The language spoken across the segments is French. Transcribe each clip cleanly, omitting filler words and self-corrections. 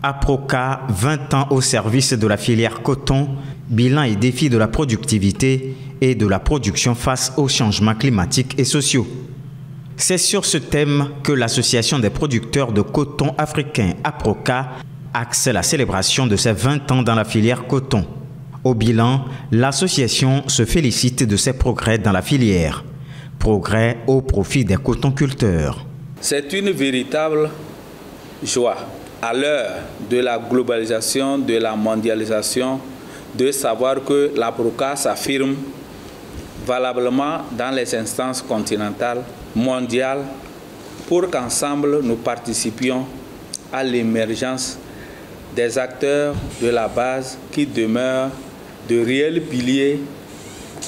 Aproca, 20 ans au service de la filière coton, bilan et défis de la productivité et de la production face aux changements climatiques et sociaux. C'est sur ce thème que l'Association des producteurs de coton africain, Aproca, axe la célébration de ses 20 ans dans la filière coton. Au bilan, l'association se félicite de ses progrès dans la filière. Progrès au profit des cotonculteurs. C'est une véritable joie à l'heure de la globalisation, de la mondialisation, de savoir que l'Aproca s'affirme valablement dans les instances continentales, mondiales, pour qu'ensemble nous participions à l'émergence des acteurs de la base qui demeurent de réels piliers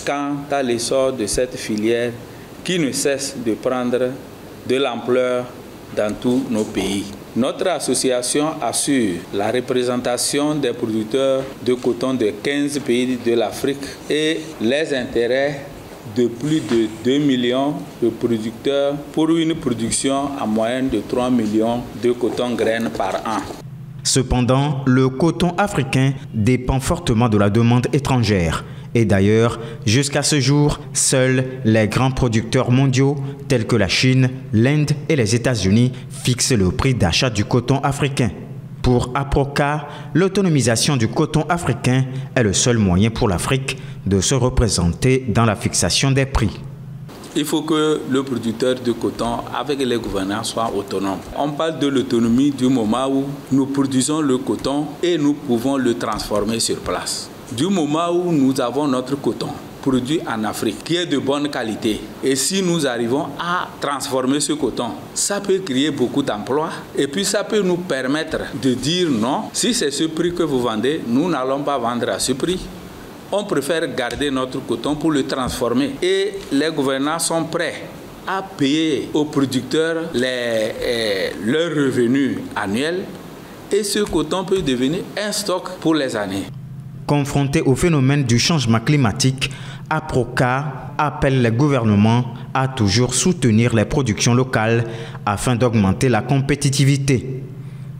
quant à l'essor de cette filière qui ne cesse de prendre de l'ampleur dans tous nos pays. Notre association assure la représentation des producteurs de coton de 15 pays de l'Afrique et les intérêts de plus de 2 millions de producteurs pour une production en moyenne de 3 millions de coton-graines par an. Cependant, le coton africain dépend fortement de la demande étrangère. Et d'ailleurs, jusqu'à ce jour, seuls les grands producteurs mondiaux, tels que la Chine, l'Inde et les États-Unis, fixent le prix d'achat du coton africain. Pour Aproca, l'autonomisation du coton africain est le seul moyen pour l'Afrique de se représenter dans la fixation des prix. Il faut que le producteur de coton, avec les gouvernants, soit autonome. On parle de l'autonomie du moment où nous produisons le coton et nous pouvons le transformer sur place. Du moment où nous avons notre coton produit en Afrique, qui est de bonne qualité, et si nous arrivons à transformer ce coton, ça peut créer beaucoup d'emplois, et puis ça peut nous permettre de dire non, si c'est ce prix que vous vendez, nous n'allons pas vendre à ce prix. On préfère garder notre coton pour le transformer. Et les gouvernants sont prêts à payer aux producteurs leurs revenus annuels, et ce coton peut devenir un stock pour les années. Confronté au phénomène du changement climatique, Aproca appelle les gouvernements à toujours soutenir les productions locales afin d'augmenter la compétitivité.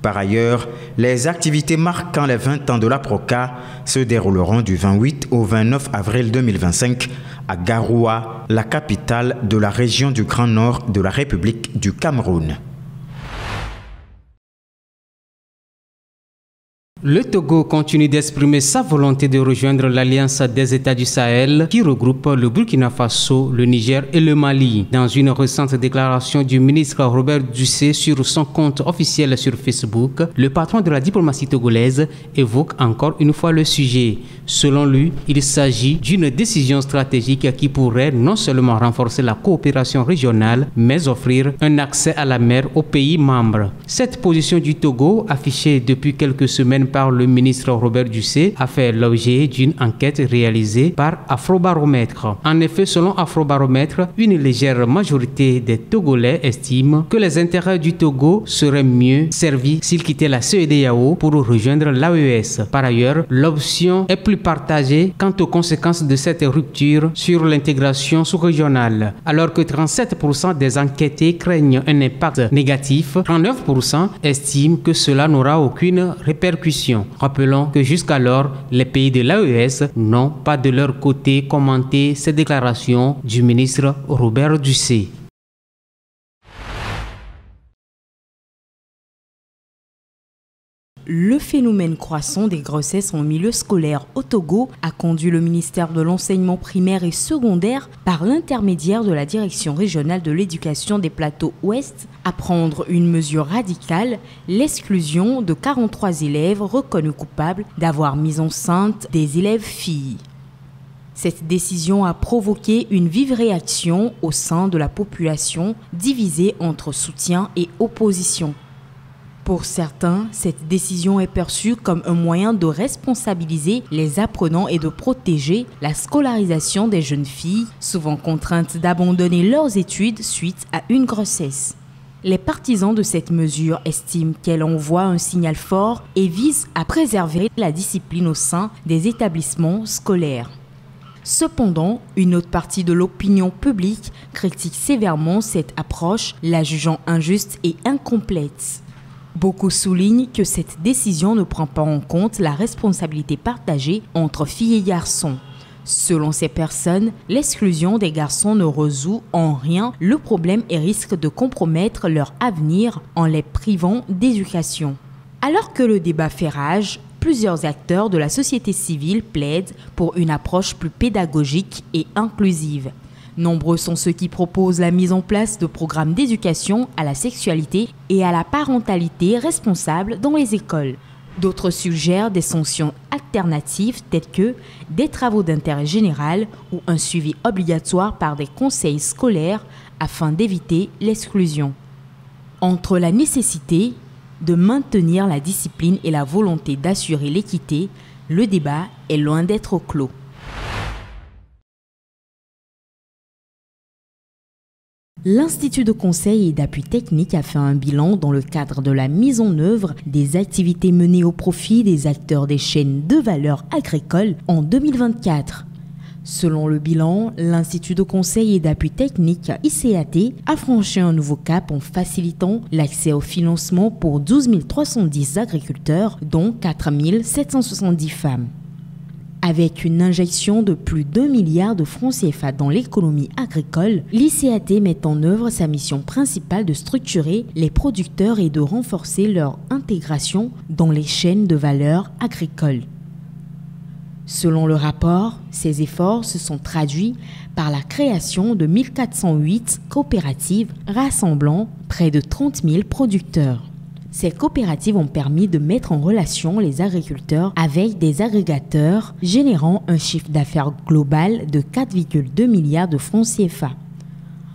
Par ailleurs, les activités marquant les 20 ans de l'Aproca se dérouleront du 28 au 29 avril 2025 à Garoua, la capitale de la région du Grand Nord de la République du Cameroun. Le Togo continue d'exprimer sa volonté de rejoindre l'Alliance des États du Sahel qui regroupe le Burkina Faso, le Niger et le Mali. Dans une récente déclaration du ministre Robert Dussé sur son compte officiel sur Facebook, le patron de la diplomatie togolaise évoque encore une fois le sujet. Selon lui, il s'agit d'une décision stratégique qui pourrait non seulement renforcer la coopération régionale, mais offrir un accès à la mer aux pays membres. Cette position du Togo, affichée depuis quelques semaines par le ministre Robert Dussé, a fait l'objet d'une enquête réalisée par Afrobaromètre. En effet, selon Afrobaromètre, une légère majorité des Togolais estiment que les intérêts du Togo seraient mieux servis s'il quittait la CEDEAO pour rejoindre l'AES. Par ailleurs, l'option est plus partagée quant aux conséquences de cette rupture sur l'intégration sous-régionale. Alors que 37% des enquêtés craignent un impact négatif, 39% estiment que cela n'aura aucune répercussion. Rappelons que jusqu'alors, les pays de l'AES n'ont pas de leur côté commenté ces déclarations du ministre Robert Dussé. Le phénomène croissant des grossesses en milieu scolaire au Togo a conduit le ministère de l'enseignement primaire et secondaire, par l'intermédiaire de la Direction régionale de l'éducation des plateaux ouest, à prendre une mesure radicale, l'exclusion de 43 élèves reconnus coupables d'avoir mis enceinte des élèves filles. Cette décision a provoqué une vive réaction au sein de la population, divisée entre soutien et opposition. Pour certains, cette décision est perçue comme un moyen de responsabiliser les apprenants et de protéger la scolarisation des jeunes filles, souvent contraintes d'abandonner leurs études suite à une grossesse. Les partisans de cette mesure estiment qu'elle envoie un signal fort et vise à préserver la discipline au sein des établissements scolaires. Cependant, une autre partie de l'opinion publique critique sévèrement cette approche, la jugeant injuste et incomplète. Beaucoup soulignent que cette décision ne prend pas en compte la responsabilité partagée entre filles et garçons. Selon ces personnes, l'exclusion des garçons ne résout en rien le problème et risque de compromettre leur avenir en les privant d'éducation. Alors que le débat fait rage, plusieurs acteurs de la société civile plaident pour une approche plus pédagogique et inclusive. Nombreux sont ceux qui proposent la mise en place de programmes d'éducation à la sexualité et à la parentalité responsables dans les écoles. D'autres suggèrent des sanctions alternatives telles que des travaux d'intérêt général ou un suivi obligatoire par des conseils scolaires afin d'éviter l'exclusion. Entre la nécessité de maintenir la discipline et la volonté d'assurer l'équité, le débat est loin d'être clos. L'Institut de conseil et d'appui technique a fait un bilan dans le cadre de la mise en œuvre des activités menées au profit des acteurs des chaînes de valeur agricole en 2024. Selon le bilan, l'Institut de conseil et d'appui technique ICAT a franchi un nouveau cap en facilitant l'accès au financement pour 12 310 agriculteurs, dont 4 770 femmes. Avec une injection de plus d'1 milliard de francs CFA dans l'économie agricole, l'ICAT met en œuvre sa mission principale de structurer les producteurs et de renforcer leur intégration dans les chaînes de valeur agricoles. Selon le rapport, ces efforts se sont traduits par la création de 1408 coopératives rassemblant près de 30 000 producteurs. Ces coopératives ont permis de mettre en relation les agriculteurs avec des agrégateurs, générant un chiffre d'affaires global de 4,2 milliards de francs CFA.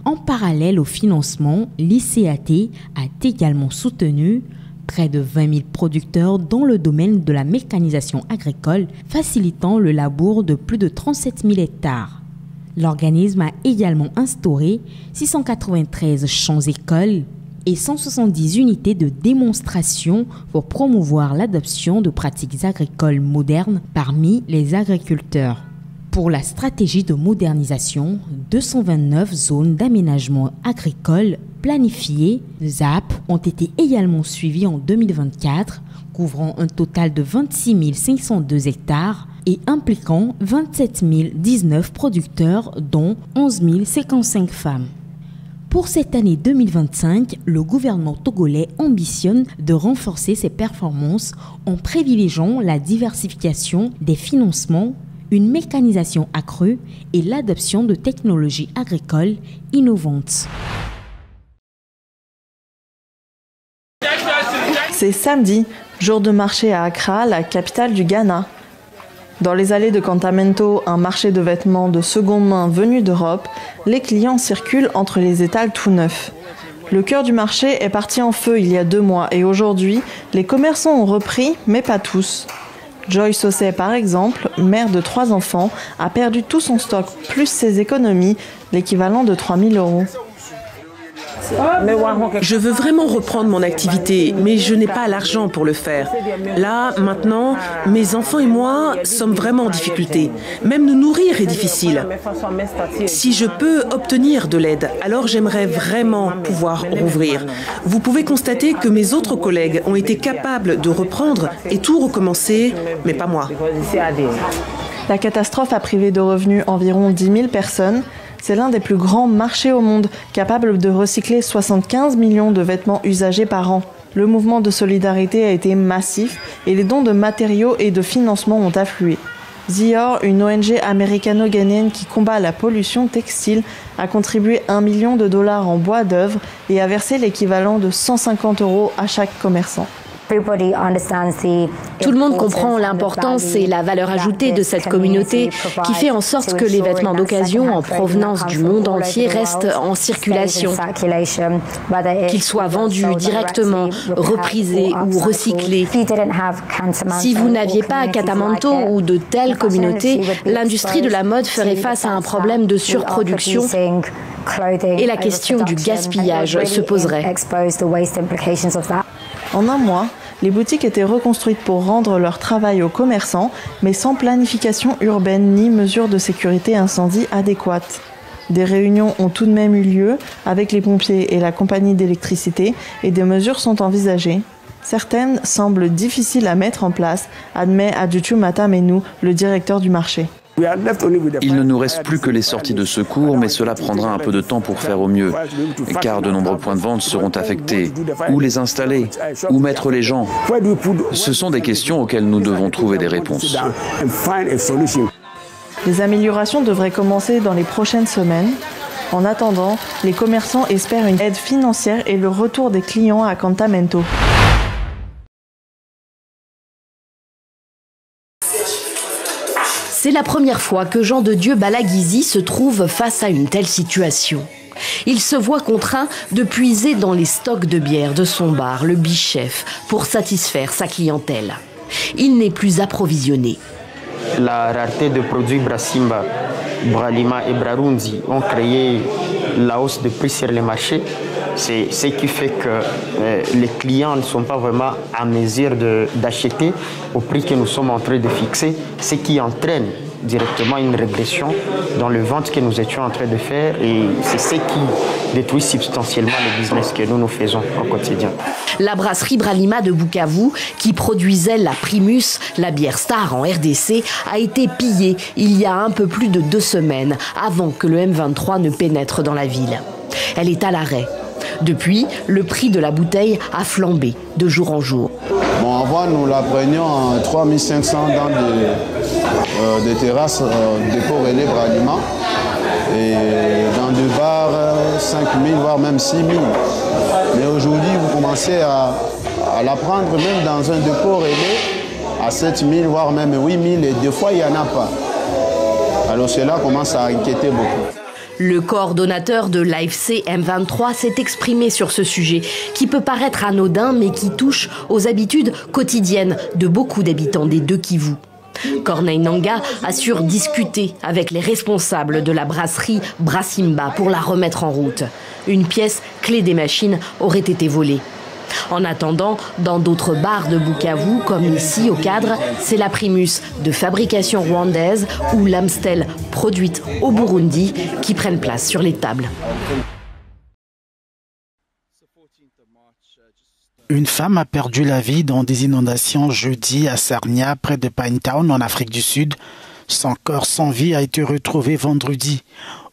En parallèle au financement, l'ICAT a également soutenu près de 20 000 producteurs dans le domaine de la mécanisation agricole, facilitant le labour de plus de 37 000 hectares. L'organisme a également instauré 693 champs-écoles et 170 unités de démonstration pour promouvoir l'adoption de pratiques agricoles modernes parmi les agriculteurs. Pour la stratégie de modernisation, 229 zones d'aménagement agricole planifiées, ZAP, ont été également suivies en 2024, couvrant un total de 26 502 hectares et impliquant 27 019 producteurs, dont 11 055 femmes. Pour cette année 2025, le gouvernement togolais ambitionne de renforcer ses performances en privilégiant la diversification des financements, une mécanisation accrue et l'adoption de technologies agricoles innovantes. C'est samedi, jour de marché à Accra, la capitale du Ghana. Dans les allées de Kantamento, un marché de vêtements de seconde main venu d'Europe, les clients circulent entre les étals tout neufs. Le cœur du marché est parti en feu il y a 2 mois et aujourd'hui, les commerçants ont repris, mais pas tous. Joy Sosé, par exemple, mère de 3 enfants, a perdu tout son stock plus ses économies, l'équivalent de 3 000 €. Je veux vraiment reprendre mon activité, mais je n'ai pas l'argent pour le faire. Là, maintenant, mes enfants et moi sommes vraiment en difficulté. Même nous nourrir est difficile. Si je peux obtenir de l'aide, alors j'aimerais vraiment pouvoir rouvrir. Vous pouvez constater que mes autres collègues ont été capables de reprendre et tout recommencer, mais pas moi. La catastrophe a privé de revenus environ 10 000 personnes. C'est l'un des plus grands marchés au monde, capable de recycler 75 millions de vêtements usagés par an. Le mouvement de solidarité a été massif et les dons de matériaux et de financement ont afflué. Zior, une ONG américano-ghanéenne qui combat la pollution textile, a contribué $1 million en bois d'œuvre et a versé l'équivalent de 150 € à chaque commerçant. Tout le monde comprend l'importance et la valeur ajoutée de cette communauté qui fait en sorte que les vêtements d'occasion en provenance du monde entier restent en circulation, qu'ils soient vendus directement, reprisés ou recyclés. Si vous n'aviez pas Kantamento ou de telles communautés, l'industrie de la mode ferait face à un problème de surproduction et la question du gaspillage se poserait. En un mois, les boutiques étaient reconstruites pour rendre leur travail aux commerçants, mais sans planification urbaine ni mesures de sécurité incendie adéquates. Des réunions ont tout de même eu lieu avec les pompiers et la compagnie d'électricité et des mesures sont envisagées. Certaines semblent difficiles à mettre en place, admet Adjutu Matamenou, le directeur du marché. Il ne nous reste plus que les sorties de secours, mais cela prendra un peu de temps pour faire au mieux, car de nombreux points de vente seront affectés. Où les installer? Où mettre les gens? Ce sont des questions auxquelles nous devons trouver des réponses. Les améliorations devraient commencer dans les prochaines semaines. En attendant, les commerçants espèrent une aide financière et le retour des clients à Cantamento. C'est la première fois que Jean de Dieu Balagizi se trouve face à une telle situation. Il se voit contraint de puiser dans les stocks de bière de son bar, le Bichef, pour satisfaire sa clientèle. Il n'est plus approvisionné. La rareté de produits Brasimba, Bralima et Brarunzi ont créé la hausse de prix sur les marchés. C'est ce qui fait que les clients ne sont pas vraiment à mesure d'acheter au prix que nous sommes en train de fixer, ce qui entraîne directement une régression dans le vente que nous étions en train de faire et c'est ce qui détruit substantiellement le business que nous faisons au quotidien. La brasserie Bralima de Bukavu, qui produisait la Primus, la bière star en RDC, a été pillée il y a un peu plus de 2 semaines avant que le M23 ne pénètre dans la ville. Elle est à l'arrêt. Depuis, le prix de la bouteille a flambé de jour en jour. Bon, avant, nous la prenions à 3500 dans des terrasses, dépôt relais Bralima. Et dans des bars, 5000, voire même 6000. Mais aujourd'hui, vous commencez à la prendre même dans un dépôt relais à 7000, voire même 8000. Et des fois, il n'y en a pas. Alors cela commence à inquiéter beaucoup. Le coordonnateur de l'AFC M23 s'est exprimé sur ce sujet qui peut paraître anodin mais qui touche aux habitudes quotidiennes de beaucoup d'habitants des 2 Kivu. Corneille Nangaa assure discuter avec les responsables de la brasserie Brasimba pour la remettre en route. Une pièce clé des machines aurait été volée. En attendant, dans d'autres bars de Bukavu, comme ici au Cadre, c'est la Primus de fabrication rwandaise ou l'Amstel produite au Burundi qui prennent place sur les tables. Une femme a perdu la vie dans des inondations jeudi à Sarnia, près de Pinetown, en Afrique du Sud. Son corps sans vie a été retrouvé vendredi.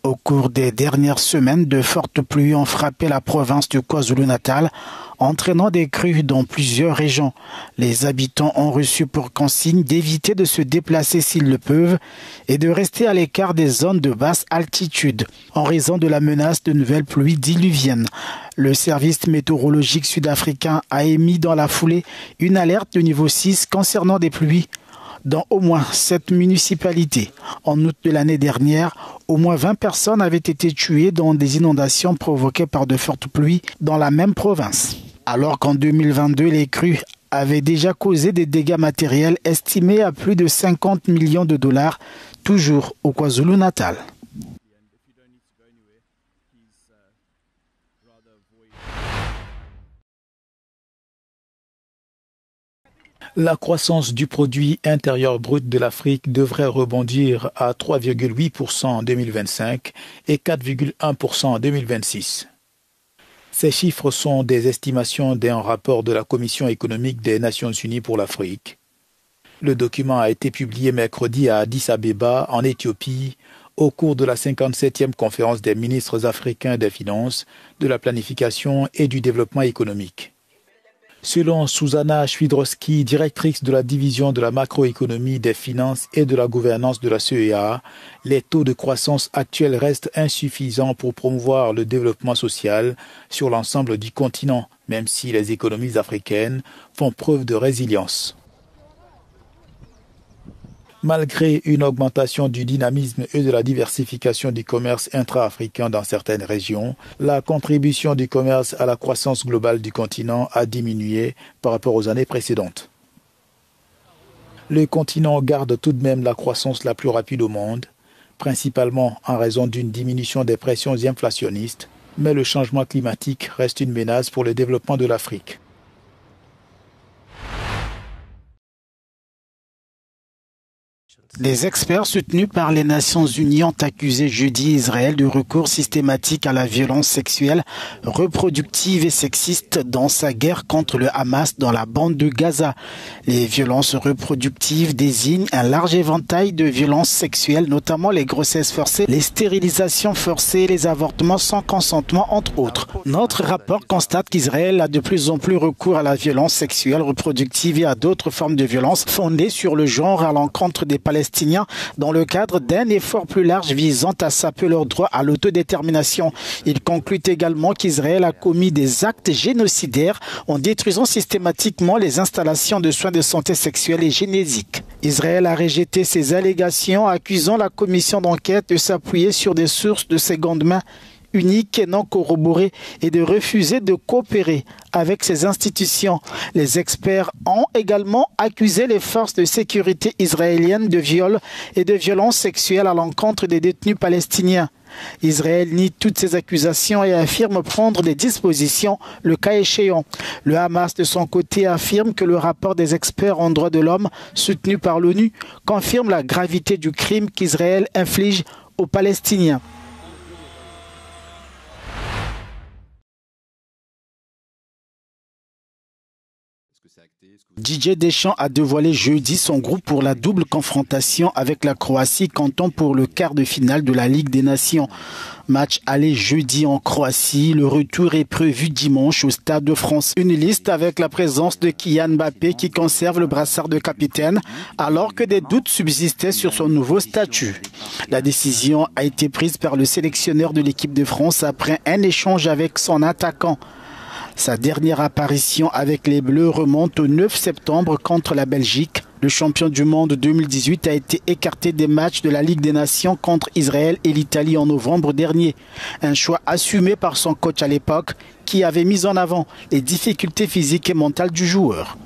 Au cours des dernières semaines, de fortes pluies ont frappé la province du KwaZulu-Natal, entraînant des crues dans plusieurs régions. Les habitants ont reçu pour consigne d'éviter de se déplacer s'ils le peuvent et de rester à l'écart des zones de basse altitude en raison de la menace de nouvelles pluies diluviennes. Le service météorologique sud-africain a émis dans la foulée une alerte de niveau 6 concernant des pluies dans au moins 7 municipalités. En août de l'année dernière, au moins 20 personnes avaient été tuées dans des inondations provoquées par de fortes pluies dans la même province. Alors qu'en 2022, les crues avaient déjà causé des dégâts matériels estimés à plus de 50 millions de dollars, toujours au KwaZulu-Natal. La croissance du produit intérieur brut de l'Afrique devrait rebondir à 3,8% en 2025 et 4,1% en 2026. Ces chiffres sont des estimations d'un rapport de la Commission économique des Nations Unies pour l'Afrique. Le document a été publié mercredi à Addis Abeba, en Éthiopie, au cours de la 57e conférence des ministres africains des Finances, de la Planification et du Développement économique. Selon Susanna Schwidrowski, directrice de la division de la macroéconomie, des finances et de la gouvernance de la CEA, les taux de croissance actuels restent insuffisants pour promouvoir le développement social sur l'ensemble du continent, même si les économies africaines font preuve de résilience. Malgré une augmentation du dynamisme et de la diversification du commerce intra-africain dans certaines régions, la contribution du commerce à la croissance globale du continent a diminué par rapport aux années précédentes. Le continent garde tout de même la croissance la plus rapide au monde, principalement en raison d'une diminution des pressions inflationnistes, mais le changement climatique reste une menace pour le développement de l'Afrique. Des experts soutenus par les Nations Unies ont accusé jeudi Israël de recours systématique à la violence sexuelle, reproductive et sexiste dans sa guerre contre le Hamas dans la bande de Gaza. Les violences reproductives désignent un large éventail de violences sexuelles, notamment les grossesses forcées, les stérilisations forcées et les avortements sans consentement, entre autres. Notre rapport constate qu'Israël a de plus en plus recours à la violence sexuelle, reproductive et à d'autres formes de violence fondées sur le genre à l'encontre des Palestiniens dans le cadre d'un effort plus large visant à saper leur droit à l'autodétermination. Il conclut également qu'Israël a commis des actes génocidaires en détruisant systématiquement les installations de soins de santé sexuelle et génétique. Israël a rejeté ces allégations, accusant la commission d'enquête de s'appuyer sur des sources de seconde main unique et non corroborée et de refuser de coopérer avec ces institutions. Les experts ont également accusé les forces de sécurité israéliennes de viol et de violences sexuelles à l'encontre des détenus palestiniens. Israël nie toutes ces accusations et affirme prendre des dispositions le cas échéant. Le Hamas, de son côté, affirme que le rapport des experts en droits de l'homme, soutenu par l'ONU, confirme la gravité du crime qu'Israël inflige aux Palestiniens. Didier Deschamps a dévoilé jeudi son groupe pour la double confrontation avec la Croatie, comptant pour le quart de finale de la Ligue des Nations. Match aller jeudi en Croatie, le retour est prévu dimanche au Stade de France. Une liste avec la présence de Kylian Mbappé qui conserve le brassard de capitaine alors que des doutes subsistaient sur son nouveau statut. La décision a été prise par le sélectionneur de l'équipe de France après un échange avec son attaquant. Sa dernière apparition avec les Bleus remonte au 9 septembre contre la Belgique. Le champion du monde 2018 a été écarté des matchs de la Ligue des Nations contre Israël et l'Italie en novembre dernier. Un choix assumé par son coach à l'époque qui avait mis en avant les difficultés physiques et mentales du joueur.